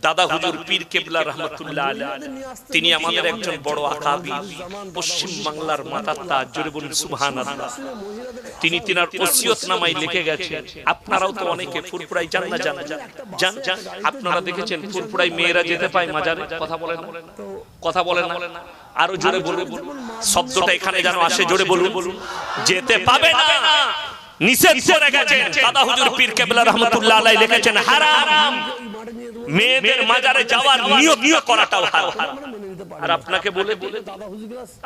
দাদা হুজুর পীর কেবলা রহমতুল্লাহ আলাইহি তিনি আমাদের একজন বড় আকাবি, পশ্চিম বাংলার মাতার তাজ, জোরে বলুন সুবহানাল্লাহ। তিনি তিনার ওসিয়তনামায় লিখে গেছেন, আপনারাও তো অনেকে ফুরফুরাই যান না, জান আপনারা দেখেছেন ফুরফুরাই মেয়েরা যেতে পায় মাজারে, কথা বলেন না, আরো জোরে বলুন, শব্দটা এখানে যেন আসে, জোরে বলুন, যেতে পাবে না, নিষেধ করে গেছেন। দাদা হুজুর পীর কেবলা রহমতুল্লাহ আলাইহি লিখেছেন হারাম, মেয়েদের মাজারে যাওয়ার নিয়ত করাটাও হারাম। আর আপনাকে বলে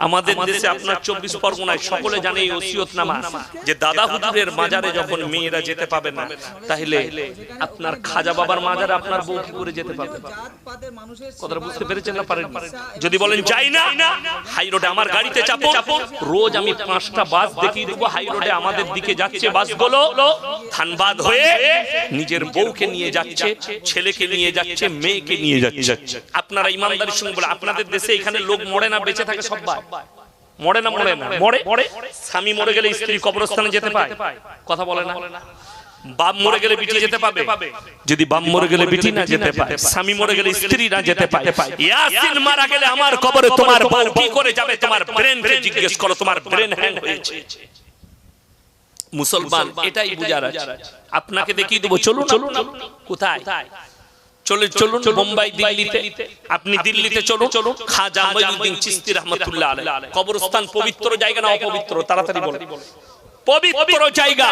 আমাদের দেশে আপনার 24 পরগনায় সকলে জানে এই ওসিয়তনামা যে দাদা হুজুরের মাজারে যখন মেয়েরা যেতে পাবে না, তাহলে আপনার খাজা বাবার মাজারে আপনার বউ কি করে যেতে পাবে? কথাটা বুঝতে পেরেছেন না পারেন? যদি বলেন যাই না, হাই রোডে আমার গাড়িতে চাপো, রোজ আমি 5টা বাস দেখিয়ে দেবো হাই রোডে আমাদের দিকে যাচ্ছে বাসগুলো, ধানবাদ হয়ে নিজের বউকে নিয়ে যাচ্ছে, ছেলেকে নিয়ে যাচ্ছে, মেয়েকে নিয়ে যাচ্ছে। আপনারা ইমানদারির সঙ্গে বলে, আপনাদের দেশে এখানে লোক মরে না, বেঁচে থাকে সবাই, মরে না, মরে। স্বামী মরে গেলে স্ত্রী কবরস্থানে যেতে পায়, কথা বলে না। বাপ মরে গেলে বিটি যেতে পাবে, যদি বাপ মরে গেলে বিটি না যেতে পায়, স্বামী মরে গেলে স্ত্রী না যেতে পায়। ইয়াসিন মারা গেলে আমার কবরে তোমার বউ কি করে যাবে? তোমার ব্রেনকে জিজ্ঞেস করো, তোমার ব্রেন হ্যাং হয়েছে। মুসলমান এটাই বুঝার আছে। আপনাকে দেখিয়ে দেবো, চলুন। কোথায়? চলুন বোম্বাই, দিল্লিতে। আপনি দিল্লিতে চলুন, খাজা মঈনুদ্দিন চিশতি রাহমাতুল্লাহ আলাইহি কবরস্থান পবিত্র জায়গা না অপবিত্র? তাড়াতাড়ি বলেন। পবিত্র জায়গা।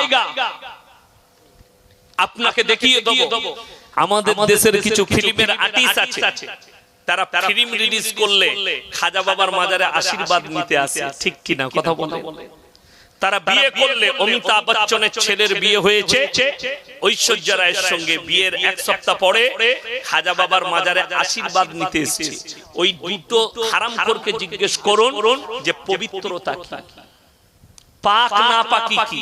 আপনাকে দেখিয়ে দেবো, আমাদের দেশের কিছু ফিল্মের আর্টিস্ট আছে, তারা ফিল্ম রিলিজ করলে খাজা বাবার মাজারে আশীর্বাদ নিতে আসে, ঠিক কি না? কথা বলে। তারা বিয়ে করলে, অমিতাভ বচ্চনের ছেলের বিয়ে হয়েছে ঐশ্বর্যা রায়ের সঙ্গে, বিয়ের 1 সপ্তাহ পরে খাজা বাবার মাজারে আশীর্বাদ নিতে এসেছে। ওই দুটো হারামখোরকে জিজ্ঞেস করুন যে পবিত্রতা কি, পাক না পাকি কি,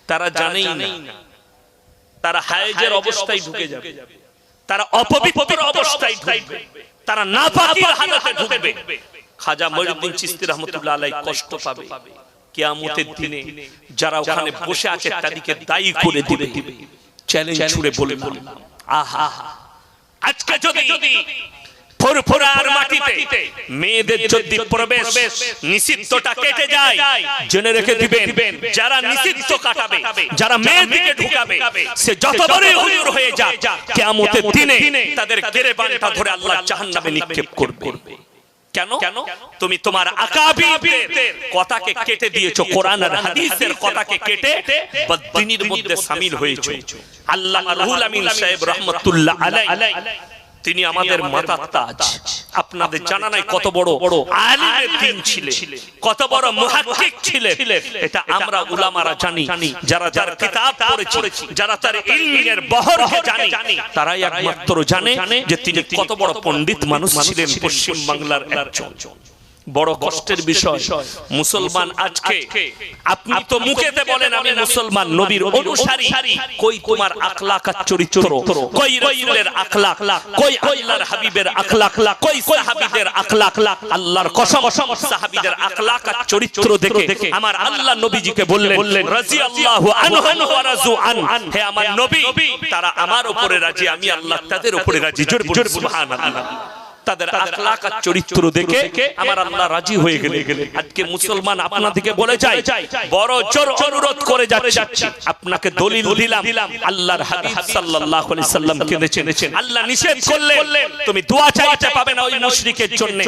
তারা জানেই না। তারা হায়েজের অবস্থায় ঢুকে যাবে, তারা অপবিত্র অবস্থায় ঢুকবে, তারা নাপাকির হালতে ঢুকবে। খাজা মঈনুদ্দিন চিশতি রাহমাতুল্লাহ আলাইহি কষ্ট পাবে। কিয়ামতের দিনে যারা ওখানে বসে আছে তাদেরকে দায়ী করে দিবে, চ্যালেঞ্জ ছুড়ে বলবে, আহা, আজকে যদি ফুরফুরার মাটিতে মেয়েদের যদি প্রবেশ নিষিদ্ধটা কেটে যায়, জেনে রেখে দিবেন, যারা নিষিদ্ধ কাটাবে, যারা মেয়েদেরকে ঢুকাবে, সে যত বড় হুজুর হয়ে যাক, কিয়ামতের দিনে তাদের গিরেবানটা ধরে আল্লাহ জাহান্নামে নিক্ষেপ করবে। কেন? তুমি তোমার আকাবিরদের কথাকে কেটে দিয়েছো, কোরআন আর হাদিসের কথাকে কেটে বদদিনীর মধ্যে শামিল হয়েছো। আল্লামা রুহুল আমিন সাহেব রাহমাতুল্লাহ আলাইহি তিনি আমাদের মাতার তাজ। আপনাদের জানা নাই কত বড় আলিমে দ্বীন ছিলেন, কত বড় মুহাক্কিক ছিলেন। এটা আমরা উলামারা জানি, যারা যার কিতাব পড়েছি, যারা তার ইলমের বহরকে জানি, তারাই একমাত্র জানে যে তিনি কত বড় পণ্ডিত মানুষ ছিলেন, পশ্চিম বাংলার একজন। বড় কষ্টের বিষয় মুসলমান আজকে, আপনি তো মুখেতে বলেন আমি মুসলমান, নবীর অনুসারী, কই তোমার আখলাক আর চরিত্র, কই রাসূলের আখলাক, কই আল্লাহর হাবিবের আখলাক, কই সাহাবীদের আখলাক? আল্লাহর কসম, সাহাবীদের আখলাক আর চরিত্র দেখে আমার আল্লাহ নবীজিকে বললেন রাদিয়াল্লাহু আনহু ওয়া রাযু আন, হে আমার নবী, তারা আমার উপরে রাজি, আমি আল্লাহ তাদের উপরে রাজি। জোরে বলুন সুবহানাল্লাহ। তাদের আখলাক আর চরিত্র দেখে আমার আল্লাহ রাজি হয়ে গেলেন। আজকে মুসলমান আপনাদেরকে বলে যায়, বড় জোর অনুরোধ করে যাচ্ছে, আপনাকে দলিল দিলাম, আল্লাহর হাবিব সাল্লাল্লাহু আলাইহি সাল্লাম কেঁদেছেন, আল্লাহ নিষেধ করলেন তুমি দোয়া চাইতে পাবে না ওই মুশরিকের জন্য।